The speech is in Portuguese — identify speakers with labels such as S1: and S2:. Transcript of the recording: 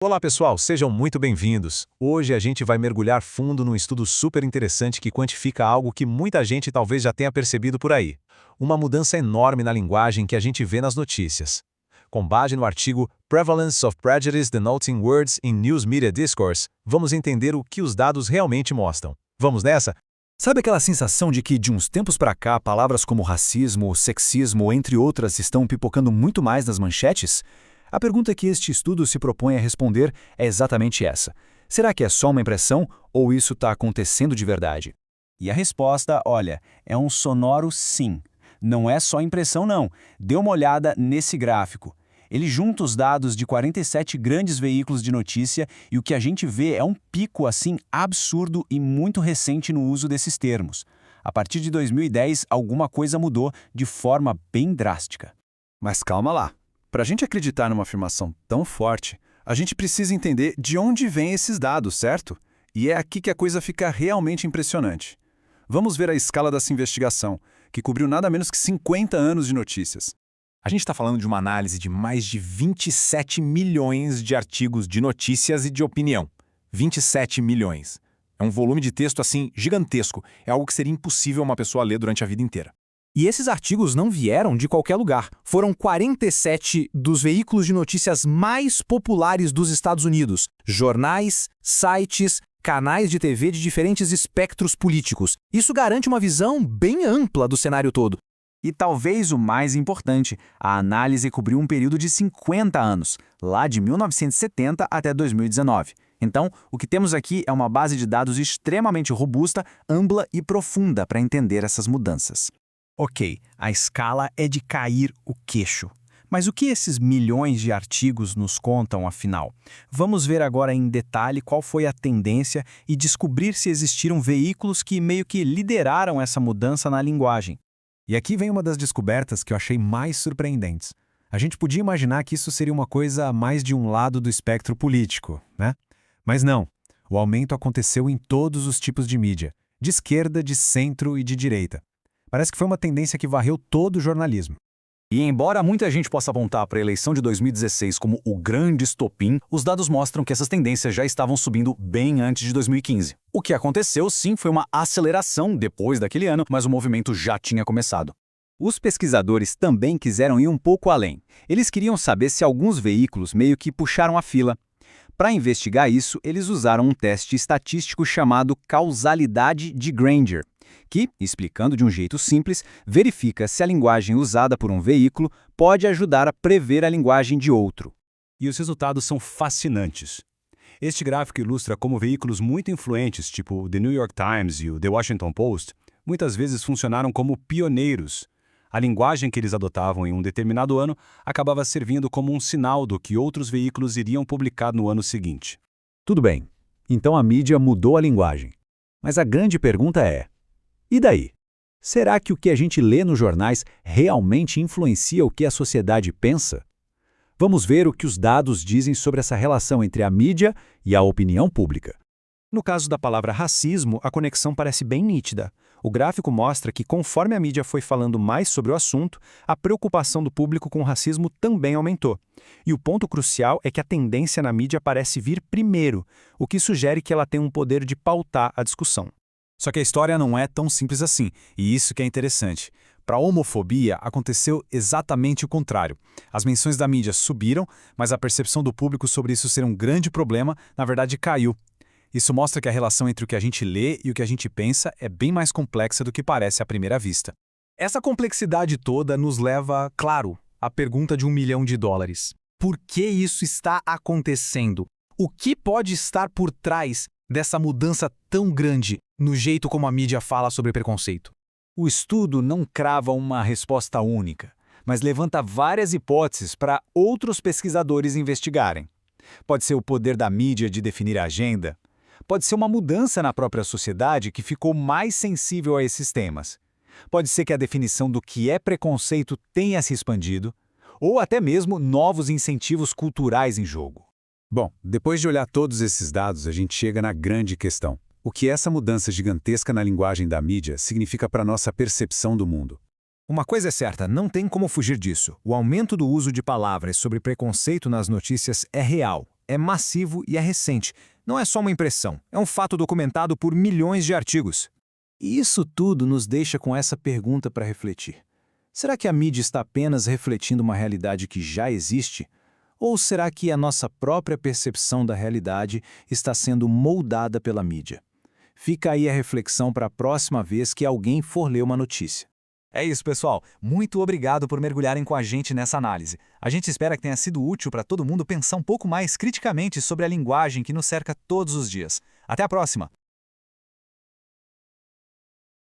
S1: Olá pessoal, sejam muito bem-vindos. Hoje a gente vai mergulhar fundo num estudo super interessante que quantifica algo que muita gente talvez já tenha percebido por aí. Uma mudança enorme na linguagem que a gente vê nas notícias. Com base no artigo Prevalence of Prejudice Denoting Words in News Media Discourse, vamos entender o que os dados realmente mostram. Vamos nessa?
S2: Sabe aquela sensação de que, de uns tempos pra cá, palavras como racismo, sexismo, entre outras, estão pipocando muito mais nas manchetes? A pergunta que este estudo se propõe a responder é exatamente essa. Será que é só uma impressão ou isso está acontecendo de verdade?
S3: E a resposta, olha, é um sonoro sim. Não é só impressão não. Dê uma olhada nesse gráfico. Ele junta os dados de 47 grandes veículos de notícia e o que a gente vê é um pico assim absurdo e muito recente no uso desses termos. A partir de 2010, alguma coisa mudou de forma bem drástica.
S2: Mas calma lá. Para a gente acreditar numa afirmação tão forte, a gente precisa entender de onde vêm esses dados, certo? E é aqui que a coisa fica realmente impressionante. Vamos ver a escala dessa investigação, que cobriu nada menos que 50 anos de notícias.
S4: A gente está falando de uma análise de mais de 27 milhões de artigos de notícias e de opinião. 27 milhões. É um volume de texto assim gigantesco. É algo que seria impossível uma pessoa ler durante a vida inteira.
S5: E esses artigos não vieram de qualquer lugar. Foram 47 dos veículos de notícias mais populares dos Estados Unidos. Jornais, sites, canais de TV de diferentes espectros políticos. Isso garante uma visão bem ampla do cenário todo.
S3: E talvez o mais importante, a análise cobriu um período de 50 anos, lá de 1970 até 2019. Então, o que temos aqui é uma base de dados extremamente robusta, ampla e profunda para entender essas mudanças.
S5: Ok, a escala é de cair o queixo. Mas o que esses milhões de artigos nos contam, afinal? Vamos ver agora em detalhe qual foi a tendência e descobrir se existiram veículos que meio que lideraram essa mudança na linguagem.
S2: E aqui vem uma das descobertas que eu achei mais surpreendentes. A gente podia imaginar que isso seria uma coisa mais de um lado do espectro político, né? Mas não. O aumento aconteceu em todos os tipos de mídia, de esquerda, de centro e de direita. Parece que foi uma tendência que varreu todo o jornalismo.
S3: E embora muita gente possa apontar para a eleição de 2016 como o grande estopim, os dados mostram que essas tendências já estavam subindo bem antes de 2015. O que aconteceu, sim, foi uma aceleração depois daquele ano, mas o movimento já tinha começado. Os pesquisadores também quiseram ir um pouco além. Eles queriam saber se alguns veículos meio que puxaram a fila. Para investigar isso, eles usaram um teste estatístico chamado causalidade de Granger, que, explicando de um jeito simples, verifica se a linguagem usada por um veículo pode ajudar a prever a linguagem de outro.
S6: E os resultados são fascinantes. Este gráfico ilustra como veículos muito influentes, tipo o The New York Times e o The Washington Post, muitas vezes funcionaram como pioneiros. A linguagem que eles adotavam em um determinado ano acabava servindo como um sinal do que outros veículos iriam publicar no ano seguinte.
S2: Tudo bem, então a mídia mudou a linguagem. Mas a grande pergunta é: e daí? Será que o que a gente lê nos jornais realmente influencia o que a sociedade pensa? Vamos ver o que os dados dizem sobre essa relação entre a mídia e a opinião pública.
S5: No caso da palavra racismo, a conexão parece bem nítida. O gráfico mostra que, conforme a mídia foi falando mais sobre o assunto, a preocupação do público com o racismo também aumentou. E o ponto crucial é que a tendência na mídia parece vir primeiro, o que sugere que ela tem um poder de pautar a discussão.
S2: Só que a história não é tão simples assim, e isso que é interessante. Para a homofobia, aconteceu exatamente o contrário. As menções da mídia subiram, mas a percepção do público sobre isso ser um grande problema, na verdade, caiu. Isso mostra que a relação entre o que a gente lê e o que a gente pensa é bem mais complexa do que parece à primeira vista.
S5: Essa complexidade toda nos leva, claro, à pergunta de $1 milhão. Por que isso está acontecendo? O que pode estar por trás dessa mudança tão grande no jeito como a mídia fala sobre preconceito?
S2: O estudo não crava uma resposta única, mas levanta várias hipóteses para outros pesquisadores investigarem. Pode ser o poder da mídia de definir a agenda. Pode ser uma mudança na própria sociedade que ficou mais sensível a esses temas. Pode ser que a definição do que é preconceito tenha se expandido, ou até mesmo novos incentivos culturais em jogo. Bom, depois de olhar todos esses dados, a gente chega na grande questão. O que essa mudança gigantesca na linguagem da mídia significa para a nossa percepção do mundo?
S5: Uma coisa é certa, não tem como fugir disso. O aumento do uso de palavras sobre preconceito nas notícias é real.
S2: é massivo e é recente. Não é só uma impressão, é um fato documentado por milhões de artigos. E isso tudo nos deixa com essa pergunta para refletir. Será que a mídia está apenas refletindo uma realidade que já existe? Ou será que a nossa própria percepção da realidade está sendo moldada pela mídia? Fica aí a reflexão para a próxima vez que alguém for ler uma notícia.
S3: É isso, pessoal. Muito obrigado por mergulharem com a gente nessa análise. A gente espera que tenha sido útil para todo mundo pensar um pouco mais criticamente sobre a linguagem que nos cerca todos os dias. Até a próxima!